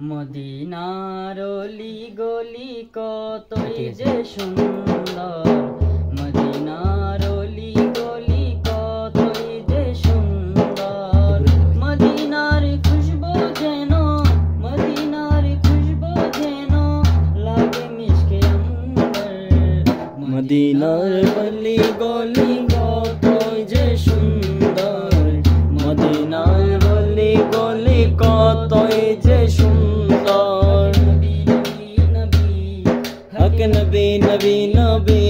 মদিনার অলি গলি কতই যে সুন্দর, মদিনার অলি গলি কতই যে সুন্দর। মদিনার খুশবু যেন, মদিনার খুশবু যেন লাগে মিশকে অন্তর। মদিনার অলি গলি কতই যে সুন্দর, মদিনার অলি গলি কতই যে সুন্দর। হক নবী নবী নবী,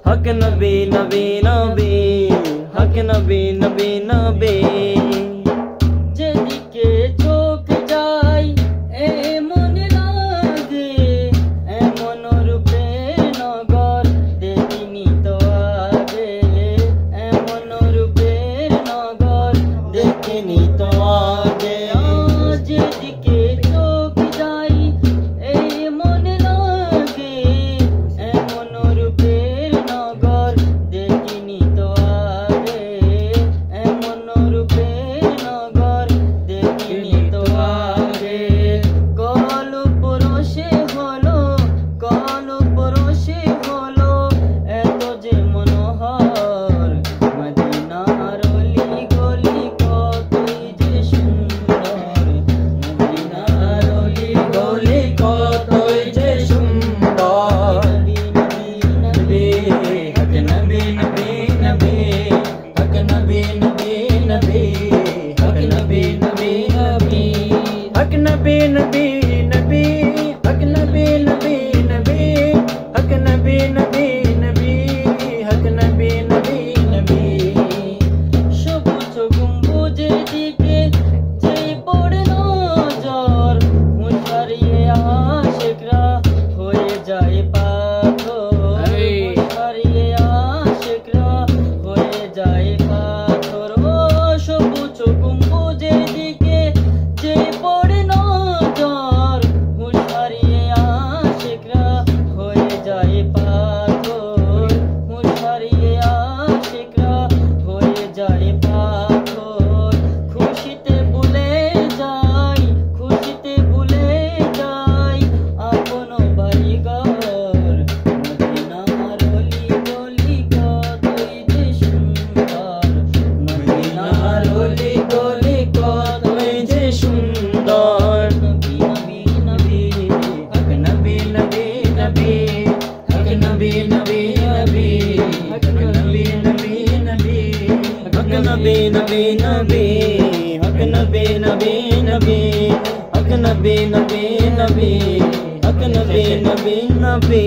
হক নবী নবী নবী, হক নবী নবী নবী। যেদিকে চোখ যায় এমন লাগে, এমন রূপে নগর দেখিনি তো আগে, এমন রূপের নগর দেখিনি তো আগে। যেদিকে চোখ যায় এমন লাগে, এমন রূপের নগর দেখিনি তো আগে, এমন রূপের নগর দেখিনি তো আগে। কলপ রসে হলো, কলপ রসে হলো এত যে মনোহর। মদিনার অলি গলি কতই যে সুন্দর, মদিনার অলি গলি কতই যে সুন্দর। নবী হক নবী নবী নবী, হক নবী নবী নবী, হক নবী নবী নবী, হক নবী নবী নবী, হক নবী নবী নবী, হক নবী নবী নবী, হক নবী নবী নবী। সবুজ গম্বুজের দিকে যে পড়ে নজর, মুশারিয়ে আশিকরা হয়ে যায় পাথর, মুশারিয়ে আশিকরা হয়ে যায় পাথর। ও সবুজ গম্বুজের দিকে যে পড়ে নজর, মুশারিয়ে আশিকরা হয়ে যায় পাথর, মুশারিয়ে আশিকরা হয়ে যায় পাথর। খুশিতে ভুলে যাই, খুশিতে ভুলে যাই আপন বাড়িঘর। মদিনার অলি গলি কতই যে সুন্দর, মদিনার অলি গলি কতই যে সুন্দর। নবী নবী নবী, হক নবী নবী নবী, হক নবী নবী নবী, হক নবী নবী নবী, হক নবী নবী নবী, হক নবী নবী নবী, হক নবী নবী নবী, হক নবী নবী নবী।